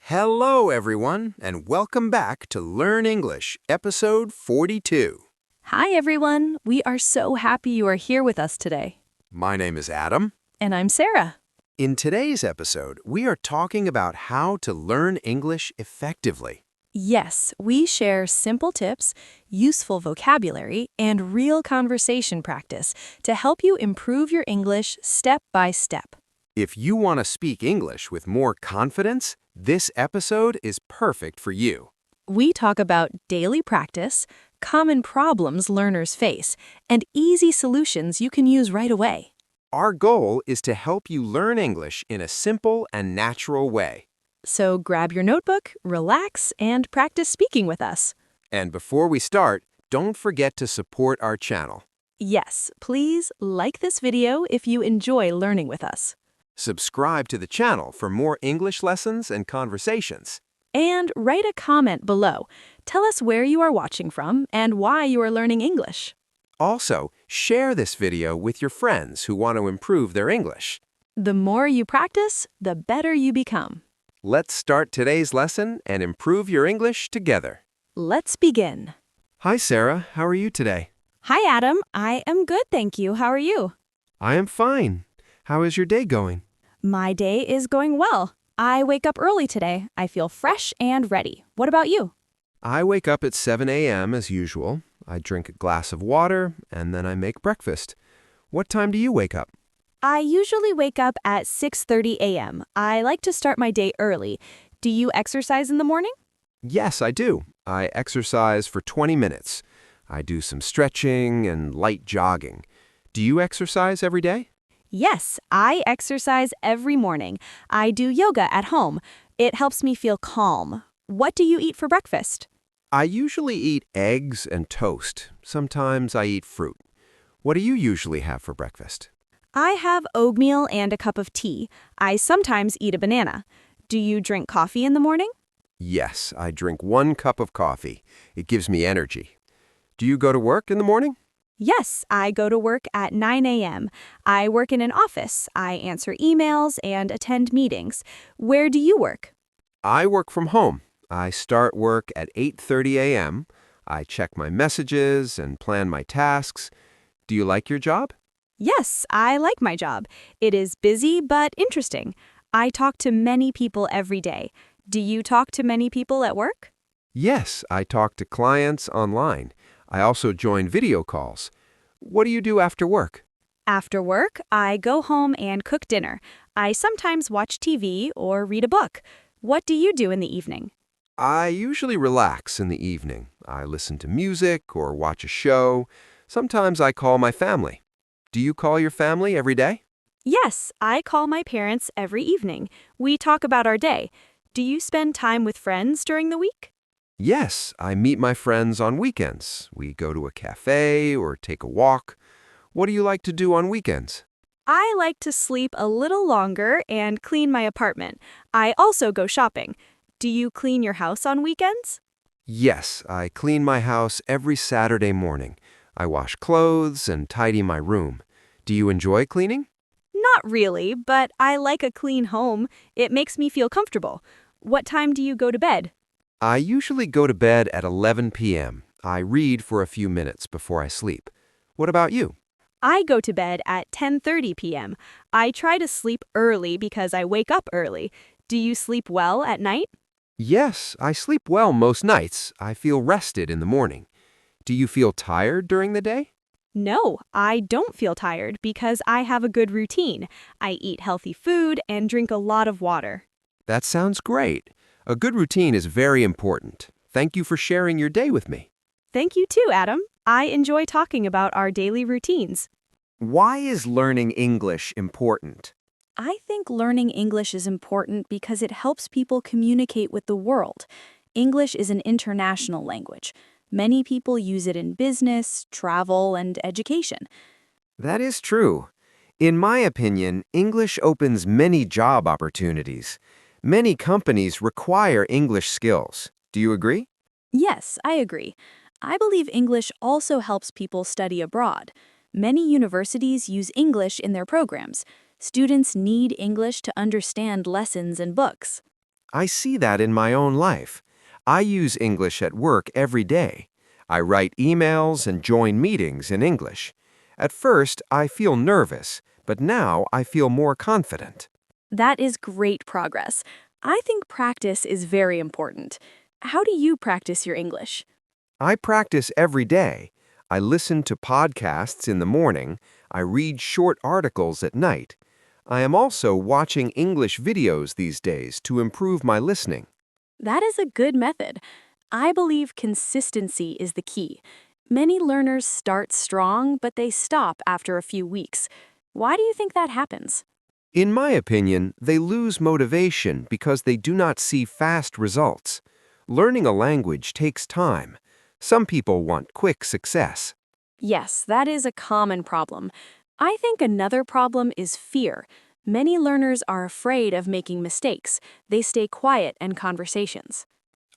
Hello, everyone, and welcome back to Learn English, episode 42. Hi, everyone. We are so happy you are here with us today. My name is Adam. And I'm Sarah. In today's episode, we are talking about how to learn English effectively. Yes, we share simple tips, useful vocabulary, and real conversation practice to help you improve your English step by step. If you want to speak English with more confidence, this episode is perfect for you. We talk about daily practice, common problems learners face, and easy solutions you can use right away. Our goal is to help you learn English in a simple and natural way. So grab your notebook, relax, and practice speaking with us. And before we start, don't forget to support our channel. Yes, please like this video if you enjoy learning with us. Subscribe to the channel for more English lessons and conversations. And write a comment below. Tell us where you are watching from and why you are learning English. Also, share this video with your friends who want to improve their English. The more you practice, the better you become. Let's start today's lesson and improve your English together. Let's begin. Hi, Sarah. How are you today? Hi, Adam. I am good, thank you. How are you? I am fine. How is your day going? My day is going well. I wake up early today. I feel fresh and ready. What about you? I wake up at 7 a.m. as usual. I drink a glass of water, and then I make breakfast. What time do you wake up? I usually wake up at 6:30 a.m. I like to start my day early. Do you exercise in the morning? Yes, I do. I exercise for 20 minutes. I do some stretching and light jogging. Do you exercise every day? Yes, I exercise every morning. I do yoga at home. It helps me feel calm. What do you eat for breakfast? I usually eat eggs and toast. Sometimes I eat fruit. What do you usually have for breakfast? I have oatmeal and a cup of tea. I sometimes eat a banana. Do you drink coffee in the morning? Yes, I drink 1 cup of coffee. It gives me energy. Do you go to work in the morning? Yes, I go to work at 9 a.m. I work in an office. I answer emails and attend meetings. Where do you work? I work from home. I start work at 8:30 a.m. I check my messages and plan my tasks. Do you like your job? Yes, I like my job. It is busy but interesting. I talk to many people every day. Do you talk to many people at work? Yes, I talk to clients online. I also join video calls. What do you do after work? After work, I go home and cook dinner. I sometimes watch TV or read a book. What do you do in the evening? I usually relax in the evening. I listen to music or watch a show. Sometimes I call my family. Do you call your family every day? Yes, I call my parents every evening. We talk about our day. Do you spend time with friends during the week? Yes, I meet my friends on weekends. We go to a cafe or take a walk. What do you like to do on weekends? I like to sleep a little longer and clean my apartment. I also go shopping. Do you clean your house on weekends? Yes, I clean my house every Saturday morning. I wash clothes and tidy my room. Do you enjoy cleaning? Not really, but I like a clean home. It makes me feel comfortable. What time do you go to bed? I usually go to bed at 11 p.m. I read for a few minutes before I sleep. What about you? I go to bed at 10:30 p.m. I try to sleep early because I wake up early. Do you sleep well at night? Yes, I sleep well most nights. I feel rested in the morning. Do you feel tired during the day? No, I don't feel tired because I have a good routine. I eat healthy food and drink a lot of water. That sounds great. A good routine is very important. Thank you for sharing your day with me. Thank you too, Adam. I enjoy talking about our daily routines. Why is learning English important? I think learning English is important because it helps people communicate with the world. English is an international language. Many people use it in business, travel, and education. That is true. In my opinion, English opens many job opportunities. Many companies require English skills. Do you agree? Yes, I agree. I believe English also helps people study abroad. Many universities use English in their programs. Students need English to understand lessons and books. I see that in my own life. I use English at work every day. I write emails and join meetings in English. At first, I feel nervous, but now I feel more confident. That is great progress. I think practice is very important. How do you practice your English? I practice every day. I listen to podcasts in the morning. I read short articles at night. I am also watching English videos these days to improve my listening. That is a good method. I believe consistency is the key. Many learners start strong, but they stop after a few weeks. Why do you think that happens? In my opinion, they lose motivation because they do not see fast results. Learning a language takes time. Some people want quick success. Yes, that is a common problem. I think another problem is fear. Many learners are afraid of making mistakes. They stay quiet in conversations.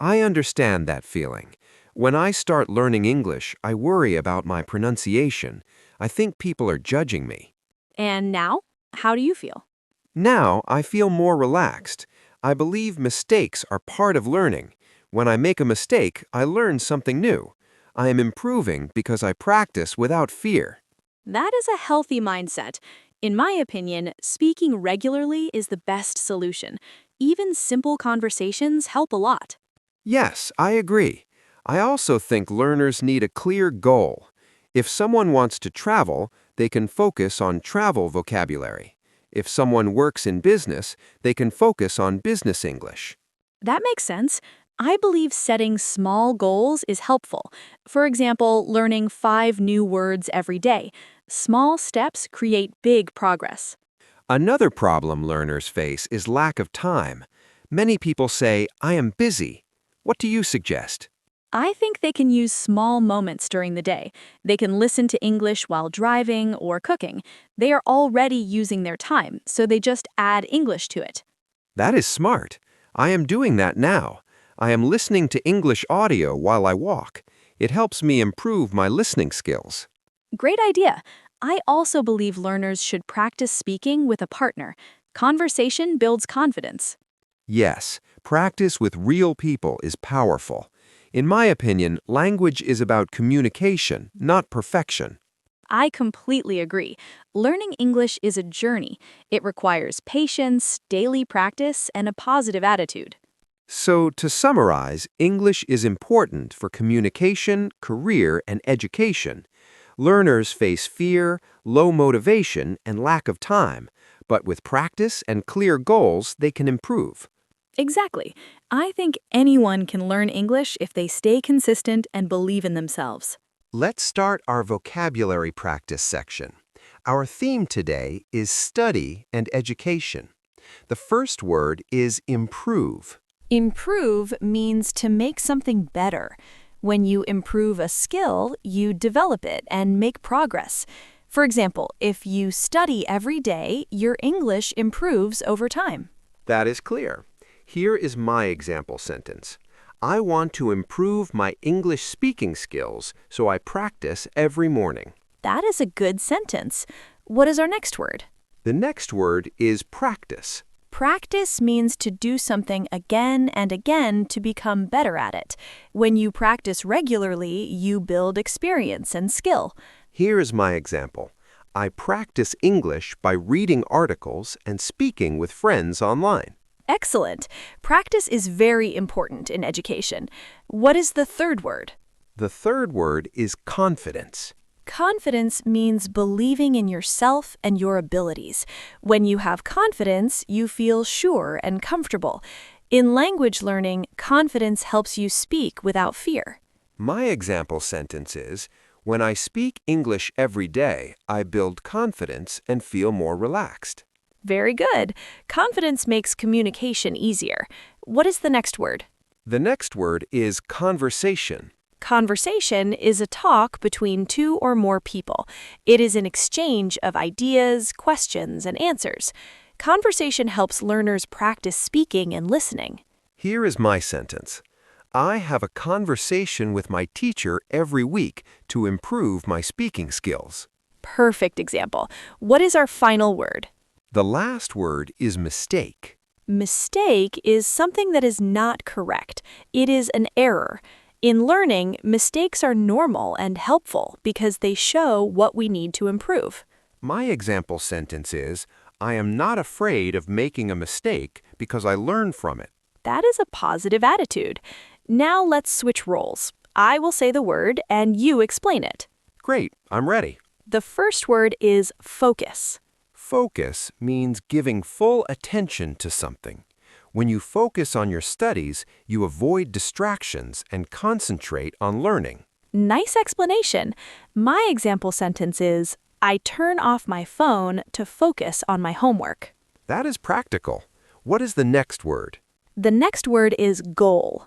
I understand that feeling. When I start learning English, I worry about my pronunciation. I think people are judging me. And now, how do you feel? Now, I feel more relaxed. I believe mistakes are part of learning. When I make a mistake, I learn something new. I am improving because I practice without fear. That is a healthy mindset. In my opinion, speaking regularly is the best solution. Even simple conversations help a lot. Yes, I agree. I also think learners need a clear goal. If someone wants to travel, they can focus on travel vocabulary. If someone works in business, they can focus on business English. That makes sense. I believe setting small goals is helpful. For example, learning 5 new words every day. Small steps create big progress. Another problem learners face is lack of time. Many people say, "I am busy." What do you suggest? I think they can use small moments during the day. They can listen to English while driving or cooking. They are already using their time, so they just add English to it. That is smart. I am doing that now. I am listening to English audio while I walk. It helps me improve my listening skills. Great idea. I also believe learners should practice speaking with a partner. Conversation builds confidence. Yes, practice with real people is powerful. In my opinion, language is about communication, not perfection. I completely agree. Learning English is a journey. It requires patience, daily practice, and a positive attitude. So, to summarize, English is important for communication, career, and education. Learners face fear, low motivation, and lack of time, but with practice and clear goals, they can improve. Exactly. I think anyone can learn English if they stay consistent and believe in themselves. Let's start our vocabulary practice section. Our theme today is study and education. The first word is improve. Improve means to make something better. When you improve a skill, you develop it and make progress. For example, if you study every day, your English improves over time. That is clear. Here is my example sentence. I want to improve my English speaking skills, so I practice every morning. That is a good sentence. What is our next word? The next word is practice. Practice means to do something again and again to become better at it. When you practice regularly, you build experience and skill. Here is my example. I practice English by reading articles and speaking with friends online. Excellent. Practice is very important in education. What is the third word? The third word is confidence. Confidence means believing in yourself and your abilities. When you have confidence, you feel sure and comfortable. In language learning, confidence helps you speak without fear. My example sentence is, when I speak English every day, I build confidence and feel more relaxed. Very good. Confidence makes communication easier. What is the next word? The next word is conversation. Conversation is a talk between two or more people. It is an exchange of ideas, questions, and answers. Conversation helps learners practice speaking and listening. Here is my sentence. I have a conversation with my teacher every week to improve my speaking skills. Perfect example. What is our final word? The last word is mistake. Mistake is something that is not correct. It is an error. In learning, mistakes are normal and helpful because they show what we need to improve. My example sentence is, I am not afraid of making a mistake because I learn from it. That is a positive attitude. Now let's switch roles. I will say the word and you explain it. Great, I'm ready. The first word is focus. Focus means giving full attention to something. When you focus on your studies, you avoid distractions and concentrate on learning. Nice explanation. My example sentence is, I turn off my phone to focus on my homework. That is practical. What is the next word? The next word is goal.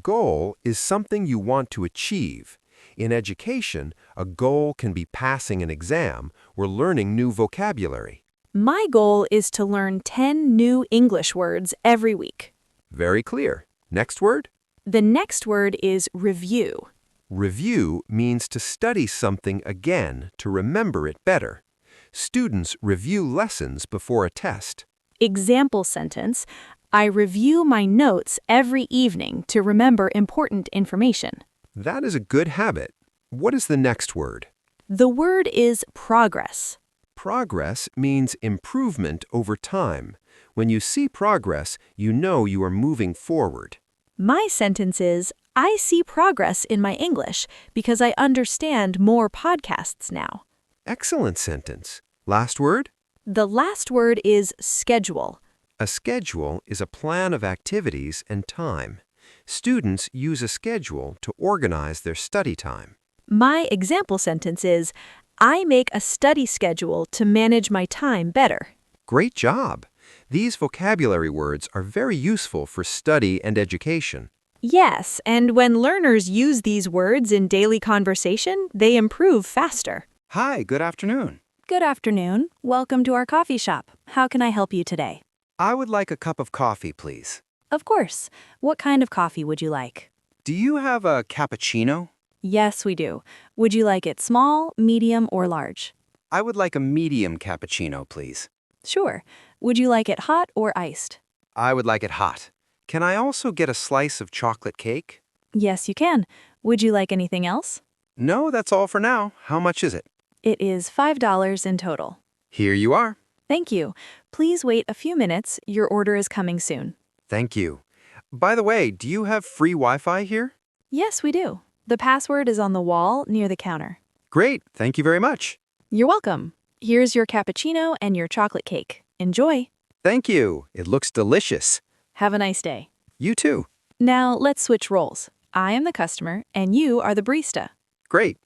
Goal is something you want to achieve. In education, a goal can be passing an exam or learning new vocabulary. My goal is to learn 10 new English words every week. Very clear. Next word? The next word is review. Review means to study something again to remember it better. Students review lessons before a test. Example sentence, I review my notes every evening to remember important information. That is a good habit. What is the next word? The word is progress. Progress means improvement over time. When you see progress, you know you are moving forward. My sentence is, I see progress in my English because I understand more podcasts now. Excellent sentence. Last word? The last word is schedule. A schedule is a plan of activities and time. Students use a schedule to organize their study time. My example sentence is, I make a study schedule to manage my time better. Great job! These vocabulary words are very useful for study and education. Yes, and when learners use these words in daily conversation, they improve faster. Hi, good afternoon. Good afternoon. Welcome to our coffee shop. How can I help you today? I would like a cup of coffee, please. Of course. What kind of coffee would you like? Do you have a cappuccino? Yes, we do. Would you like it small, medium, or large? I would like a medium cappuccino, please. Sure. Would you like it hot or iced? I would like it hot. Can I also get a slice of chocolate cake? Yes, you can. Would you like anything else? No, that's all for now. How much is it? It is $5 in total. Here you are. Thank you. Please wait a few minutes. Your order is coming soon. Thank you. By the way, do you have free Wi-Fi here? Yes, we do. The password is on the wall near the counter. Great, thank you very much. You're welcome. Here's your cappuccino and your chocolate cake. Enjoy. Thank you. It looks delicious. Have a nice day. You too. Now let's switch roles. I am the customer and you are the barista. Great.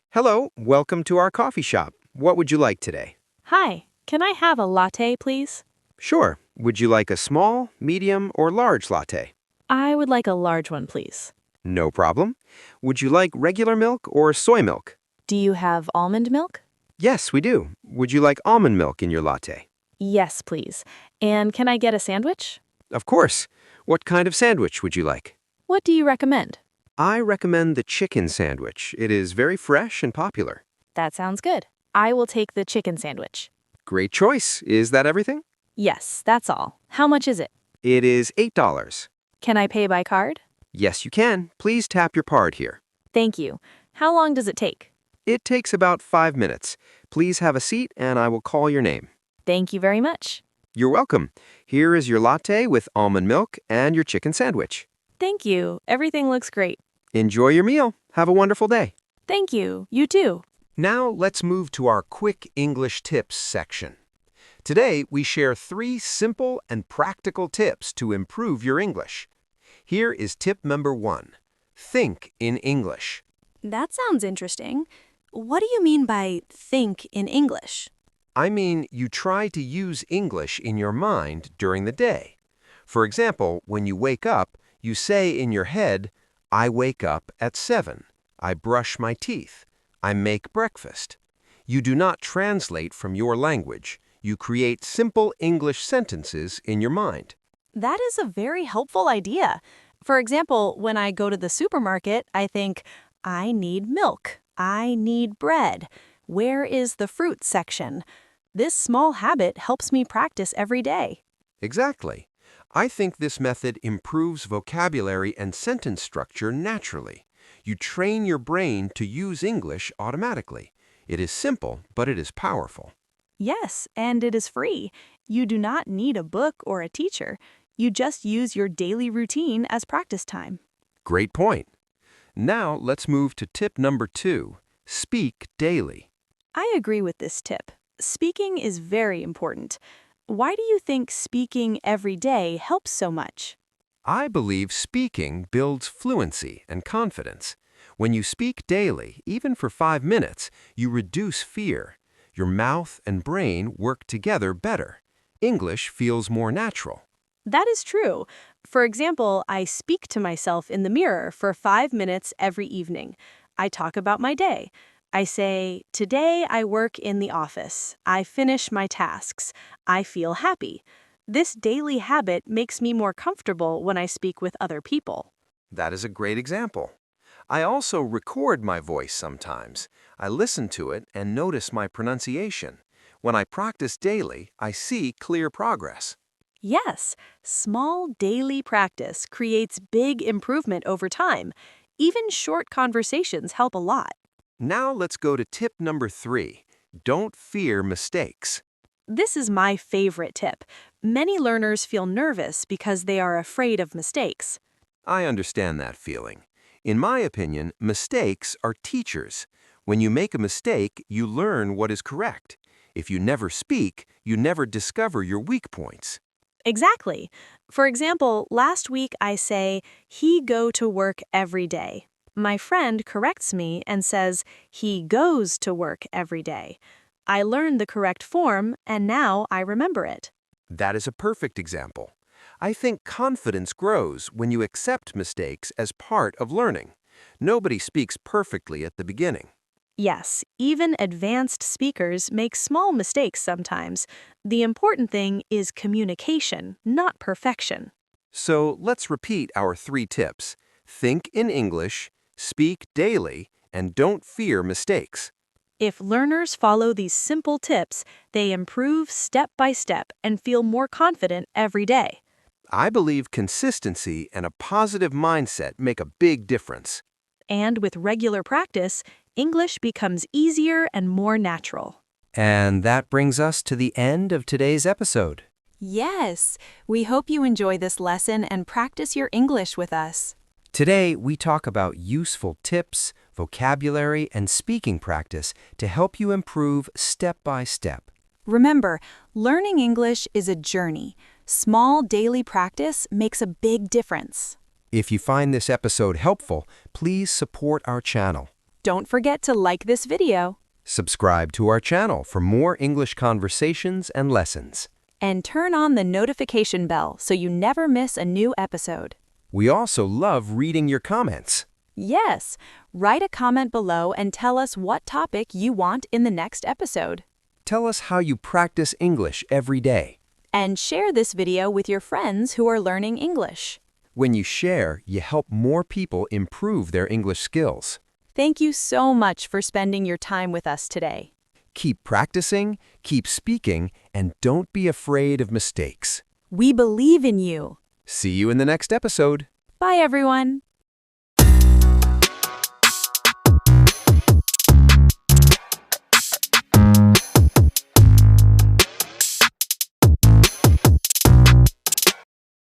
Hello, welcome to our coffee shop. What would you like today? Hi, can I have a latte, please? Sure. Would you like a small, medium, or large latte? I would like a large one, please. No problem. Would you like regular milk or soy milk? Do you have almond milk? Yes, we do. Would you like almond milk in your latte? Yes, please. And can I get a sandwich? Of course. What kind of sandwich would you like? What do you recommend? I recommend the chicken sandwich. It is very fresh and popular. That sounds good. I will take the chicken sandwich. Great choice. Is that everything? Yes, that's all. How much is it? It is $8. Can I pay by card? Yes, you can. Please tap your card here. Thank you. How long does it take? It takes about 5 minutes. Please have a seat and I will call your name. Thank you very much. You're welcome. Here is your latte with almond milk and your chicken sandwich. Thank you. Everything looks great. Enjoy your meal. Have a wonderful day. Thank you. You too. Now let's move to our quick English tips section. Today, we share 3 simple and practical tips to improve your English. Here is tip number 1. Think in English. That sounds interesting. What do you mean by think in English? I mean, you try to use English in your mind during the day. For example, when you wake up, you say in your head, I wake up at 7. I brush my teeth. I make breakfast. You do not translate from your language. You create simple English sentences in your mind. That is a very helpful idea. For example, when I go to the supermarket, I think, I need milk. I need bread. Where is the fruit section? This small habit helps me practice every day. Exactly. I think this method improves vocabulary and sentence structure naturally. You train your brain to use English automatically. It is simple, but it is powerful. Yes, and it is free. You do not need a book or a teacher. You just use your daily routine as practice time. Great point. Now let's move to tip number 2. Speak daily. I agree with this tip. Speaking is very important. Why do you think speaking every day helps so much? I believe speaking builds fluency and confidence. When you speak daily, even for 5 minutes, you reduce fear. Your mouth and brain work together better. English feels more natural. That is true. For example, I speak to myself in the mirror for 5 minutes every evening. I talk about my day. I say, today I work in the office. I finish my tasks. I feel happy. This daily habit makes me more comfortable when I speak with other people. That is a great example. I also record my voice sometimes. I listen to it and notice my pronunciation. When I practice daily, I see clear progress. Yes, small daily practice creates big improvement over time. Even short conversations help a lot. Now let's go to tip number 3. Don't fear mistakes. This is my favorite tip. Many learners feel nervous because they are afraid of mistakes. I understand that feeling. In my opinion, mistakes are teachers. When you make a mistake, you learn what is correct. If you never speak, you never discover your weak points. Exactly. For example, last week I say, he go to work every day. My friend corrects me and says, he goes to work every day. I learned the correct form, and now I remember it. That is a perfect example. I think confidence grows when you accept mistakes as part of learning. Nobody speaks perfectly at the beginning. Yes, even advanced speakers make small mistakes sometimes. The important thing is communication, not perfection. So let's repeat our 3 tips. Think in English, speak daily, and don't fear mistakes. If learners follow these simple tips, they improve step by step and feel more confident every day. I believe consistency and a positive mindset make a big difference. And with regular practice, English becomes easier and more natural. And that brings us to the end of today's episode. Yes, we hope you enjoy this lesson and practice your English with us. Today, we talk about useful tips, vocabulary, and speaking practice to help you improve step by step. Remember, learning English is a journey. Small daily practice makes a big difference. If you find this episode helpful, please support our channel. Don't forget to like this video. Subscribe to our channel for more English conversations and lessons. And turn on the notification bell so you never miss a new episode. We also love reading your comments. Yes, write a comment below and tell us what topic you want in the next episode. Tell us how you practice English every day. And share this video with your friends who are learning English. When you share, you help more people improve their English skills. Thank you so much for spending your time with us today. Keep practicing, keep speaking, and don't be afraid of mistakes. We believe in you. See you in the next episode. Bye, everyone.